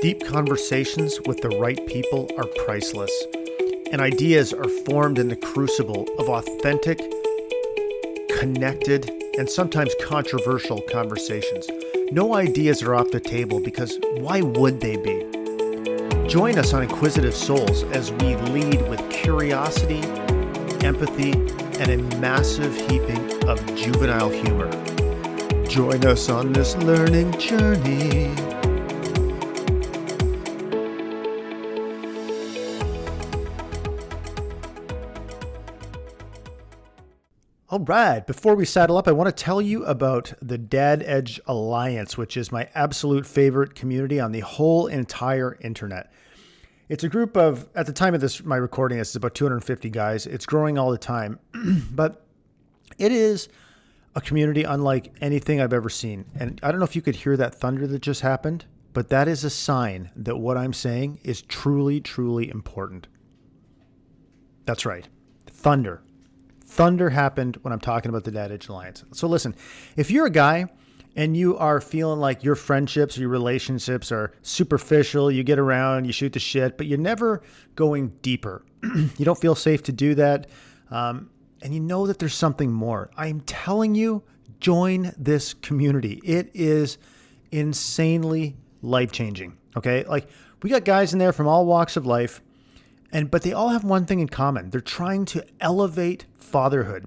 Deep conversations with the right people are priceless, and ideas are formed in the crucible of authentic, connected, and sometimes controversial conversations. No ideas are off the table because why would they be? Join us on Inquisitive Souls as we lead with curiosity, empathy, and a massive heaping of juvenile humor. Join us on this learning journey. All right, before we saddle up, I want to tell you about the Dad Edge Alliance, which is my absolute favorite community on the whole entire internet. It's a group of, at the time of my recording, it's about 250 guys. It's growing all the time, but it is a community unlike anything I've ever seen. And I don't know if you could hear that thunder that just happened, but that is a sign that what I'm saying is truly, truly important. That's right. Thunder. Thunder happened when I'm talking about the Dad Edge Alliance. So listen, if you're a guy and you are feeling like your friendships or your relationships are superficial, you get around, you shoot the shit, but you're never going deeper. You don't feel safe to do that. And you know that there's something more. I'm telling you, join this community. It is insanely life-changing. Okay. Like we got guys in there from all walks of life. But they all have one thing in common. They're trying to elevate fatherhood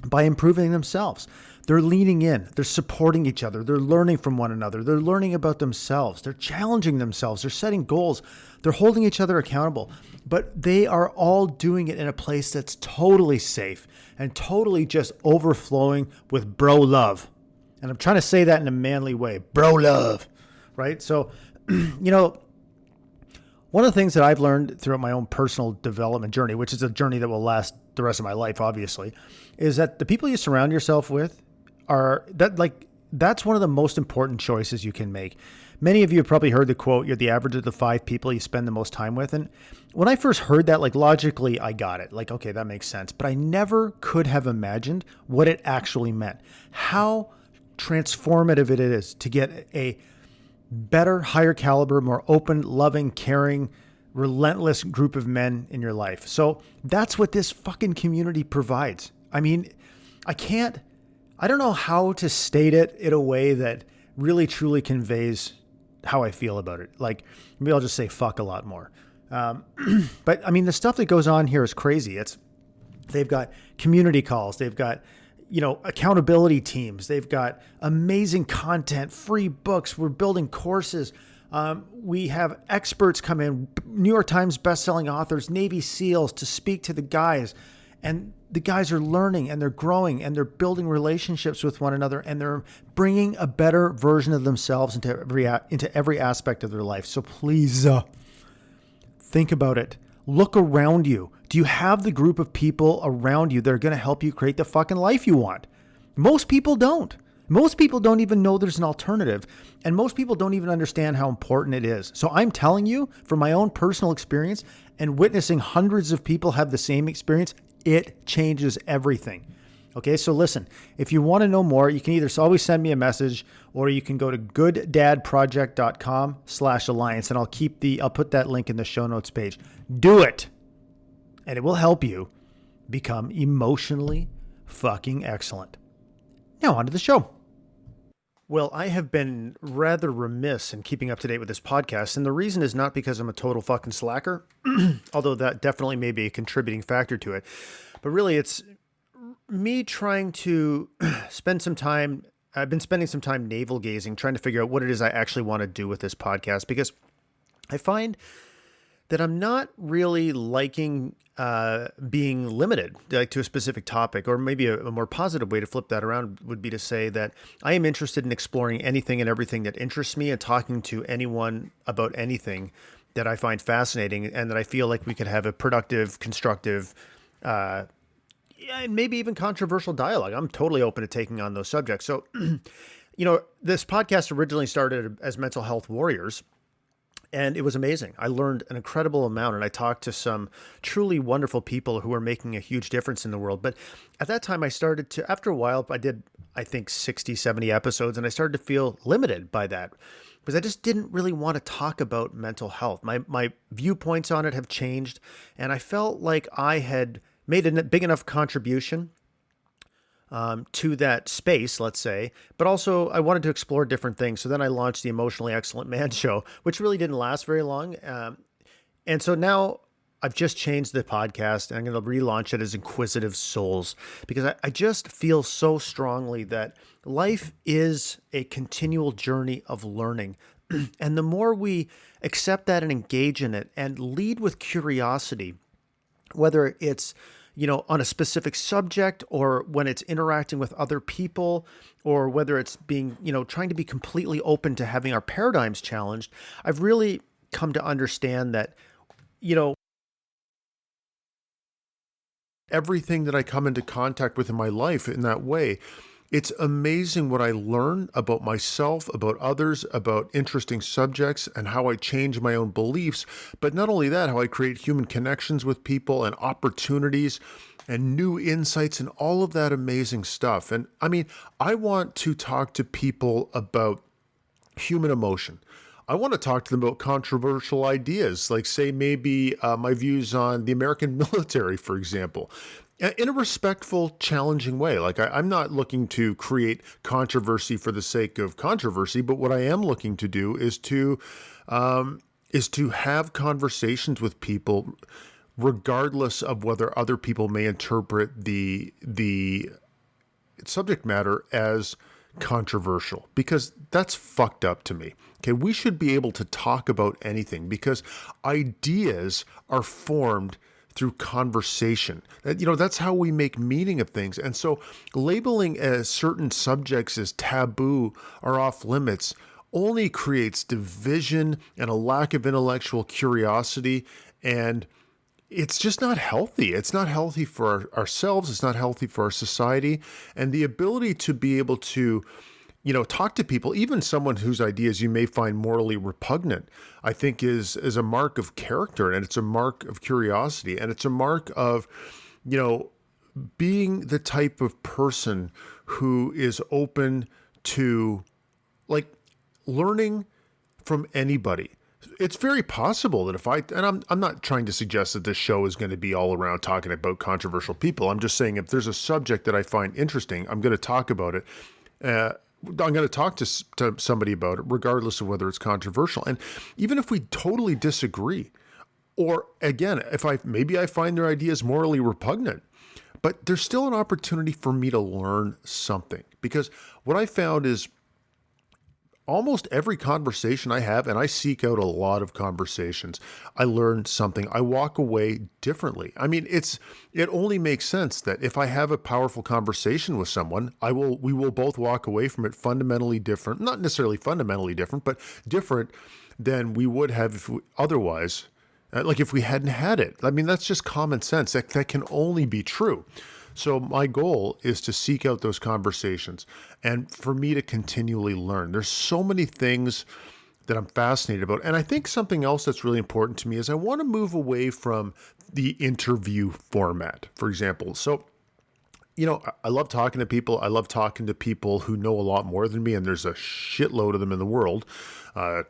by improving themselves. They're leaning in. They're supporting each other. They're learning from one another. They're learning about themselves. They're challenging themselves. They're setting goals. They're holding each other accountable. But they are all doing it in a place that's totally safe and totally just overflowing with bro love. And I'm trying to say that in a manly way. Bro love, right? So, one of the things that I've learned throughout my own personal development journey, which is a journey that will last the rest of my life, obviously, is that the people you surround yourself with that's one of the most important choices you can make. Many of you have probably heard the quote, you're the average of the 5 people you spend the most time with. And when I first heard that, logically, I got it. Okay, that makes sense. But I never could have imagined what it actually meant. How transformative it is to get a better, higher caliber, more open, loving, caring, relentless group of men in your life. So that's what this fucking community provides. I mean, I don't know how to state it in a way that really truly conveys how I feel about it. Maybe I'll just say fuck a lot more. But I mean, the stuff that goes on here is crazy. They've got community calls. They've got accountability teams. They've got amazing content, free books. We're building courses. We have experts come in, New York Times bestselling authors, Navy SEALs to speak to the guys. And the guys are learning and they're growing and they're building relationships with one another and they're bringing a better version of themselves into every aspect of their life. So please think about it. Look around you. Do you have the group of people around you that are going to help you create the fucking life you want? Most people don't. Most people don't even know there's an alternative. And most people don't even understand how important it is. So I'm telling you from my own personal experience and witnessing hundreds of people have the same experience, it changes everything. Okay, so listen, if you want to know more, you can either always send me a message or you can go to gooddadproject.com/alliance and I'll put that link in the show notes page. Do it. And it will help you become emotionally fucking excellent. Now on to the show. Well, I have been rather remiss in keeping up to date with this podcast. And the reason is not because I'm a total fucking slacker, although that definitely may be a contributing factor to it. But really it's me trying to spend some time. I've been spending some time navel gazing, trying to figure out what it is I actually want to do with this podcast, because I find that I'm not really liking being limited to a specific topic, or maybe a more positive way to flip that around would be to say that I am interested in exploring anything and everything that interests me and talking to anyone about anything that I find fascinating and that I feel like we could have a productive, constructive, and maybe even controversial dialogue. I'm totally open to taking on those subjects. So, this podcast originally started as Mental Health Warriors. And it was amazing. I learned an incredible amount, and I talked to some truly wonderful people who are making a huge difference in the world. But at that time, I started to, after a while, I did, I think, 60, 70 episodes, and I started to feel limited by that because I just didn't really want to talk about mental health. My viewpoints on it have changed, and I felt like I had made a big enough contribution to that space, let's say, but also I wanted to explore different things. So then I launched the Emotionally Excellent Man show, which really didn't last very long. And so now I've just changed the podcast and I'm going to relaunch it as Inquisitive Souls because I just feel so strongly that life is a continual journey of learning. And the more we accept that and engage in it and lead with curiosity, whether it's on a specific subject or when it's interacting with other people or whether it's being, trying to be completely open to having our paradigms challenged, I've really come to understand that, everything that I come into contact with in my life in that way, it's amazing what I learn about myself, about others, about interesting subjects, and how I change my own beliefs. But not only that, how I create human connections with people and opportunities and new insights and all of that amazing stuff. And I mean, I want to talk to people about human emotion. I want to talk to them about controversial ideas, like say maybe my views on the American military, for example, in a respectful, challenging way. Like I'm not looking to create controversy for the sake of controversy, but what I am looking to do is to have conversations with people, regardless of whether other people may interpret the subject matter as controversial, because that's fucked up to me. Okay, we should be able to talk about anything because ideas are formed through conversation. That's how we make meaning of things. And so labeling as certain subjects as taboo or off limits only creates division and a lack of intellectual curiosity, and it's just not healthy. It's not healthy for ourselves. It's not healthy for our society. And the ability to be able to, talk to people, even someone whose ideas you may find morally repugnant, I think is a mark of character, and it's a mark of curiosity, and it's a mark of, being the type of person who is open to learning from anybody. It's very possible that I'm not trying to suggest that this show is going to be all around talking about controversial people. I'm just saying if there's a subject that I find interesting, I'm going to talk about it. I'm going to talk to somebody about it, regardless of whether it's controversial. And even if we totally disagree, or again, if I find their ideas morally repugnant, but there's still an opportunity for me to learn something. Because what I found is almost every conversation I have, and I seek out a lot of conversations, I learn something. I walk away differently. I mean, it only makes sense that if I have a powerful conversation with someone, we will both walk away from it fundamentally different, not necessarily fundamentally different, but different than we would have if otherwise, like if we hadn't had it. I mean, that's just common sense. That can only be true. So my goal is to seek out those conversations and for me to continually learn. There's so many things that I'm fascinated about. And I think something else that's really important to me is I want to move away from the interview format, for example. So, I love talking to people. I love talking to people who know a lot more than me, and there's a shitload of them in the world. But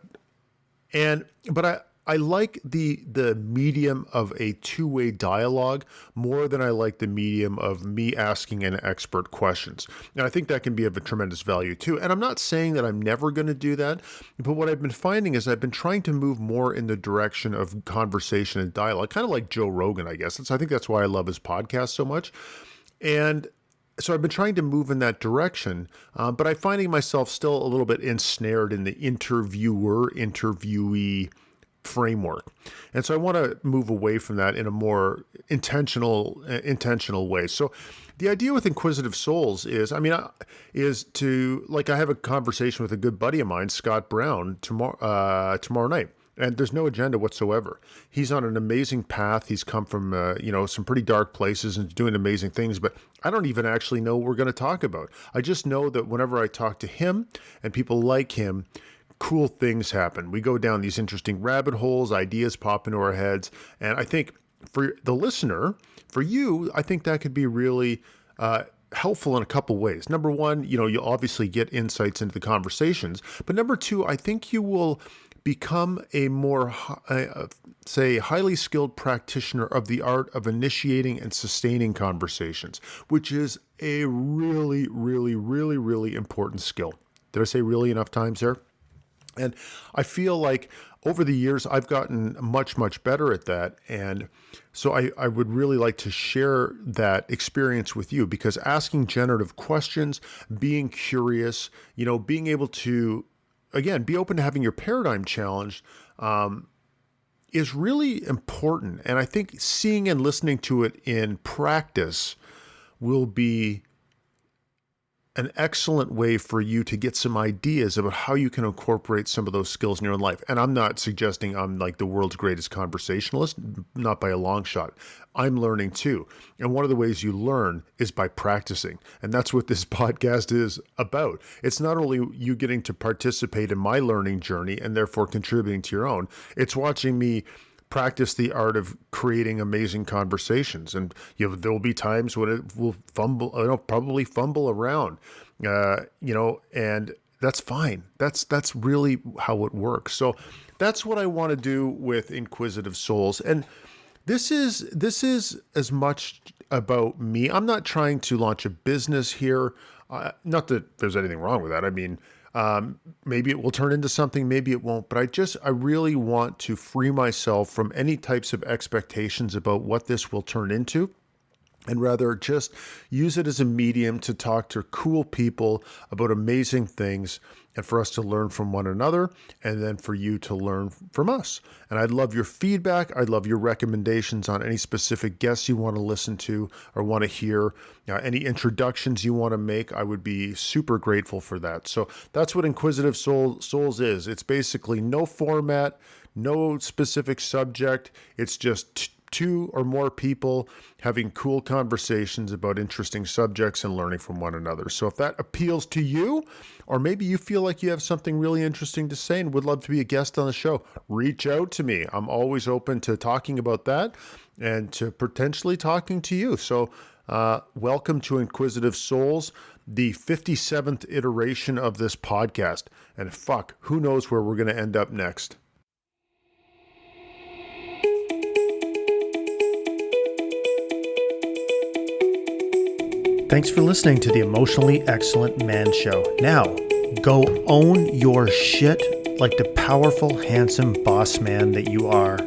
I like the medium of a two-way dialogue more than I like the medium of me asking an expert questions. And I think that can be of a tremendous value too. And I'm not saying that I'm never going to do that, but what I've been finding is I've been trying to move more in the direction of conversation and dialogue, kind of like Joe Rogan, I guess. I think that's why I love his podcast so much. And so I've been trying to move in that direction, but I'm finding myself still a little bit ensnared in the interviewer-interviewee framework. And so I want to move away from that in a more intentional way. So the idea with Inquisitive Souls is to, like, I have a conversation with a good buddy of mine, Scott Brown, tomorrow night. And there's no agenda whatsoever. He's on an amazing path. He's come from, some pretty dark places and doing amazing things, but I don't even actually know what we're going to talk about. I just know that whenever I talk to him and people like him, cool things happen. We go down these interesting rabbit holes, ideas pop into our heads. And I think for the listener, for you, I think that could be really helpful in a couple ways. Number one, you'll obviously get insights into the conversations. But number two, I think you will become a more, say, highly skilled practitioner of the art of initiating and sustaining conversations, which is a really, really, really, really important skill. Did I say really enough times there? And I feel like over the years, I've gotten much, much better at that. And so I would really like to share that experience with you, because asking generative questions, being curious, being able to, again, be open to having your paradigm challenged is really important. And I think seeing and listening to it in practice will be an excellent way for you to get some ideas about how you can incorporate some of those skills in your own life. And I'm not suggesting I'm like the world's greatest conversationalist, not by a long shot. I'm learning too. And one of the ways you learn is by practicing. And that's what this podcast is about. It's not only you getting to participate in my learning journey and therefore contributing to your own, it's watching me practice the art of creating amazing conversations. And there will be times when it will probably fumble around, and that's fine. That's really how it works. So that's what I want to do with Inquisitive Souls. And this is as much about me. I'm not trying to launch a business here. Not that there's anything wrong with that. I mean, maybe it will turn into something, maybe it won't, but I really want to free myself from any types of expectations about what this will turn into, and rather just use it as a medium to talk to cool people about amazing things, and for us to learn from one another, and then for you to learn from us. And I'd love your feedback. I'd love your recommendations on any specific guests you want to listen to or want to hear, any introductions you want to make. I would be super grateful for that. So that's what Inquisitive Souls is. It's basically no format, no specific subject. It's just two or more people having cool conversations about interesting subjects and learning from one another. So if that appeals to you, or maybe you feel like you have something really interesting to say and would love to be a guest on the show, reach out to me. I'm always open to talking about that and to potentially talking to you. So welcome to Inquisitive Souls, the 57th iteration of this podcast. And who knows where we're going to end up next. Thanks for listening to the Emotionally Excellent Man Show. Now, go own your shit like the powerful, handsome boss man that you are.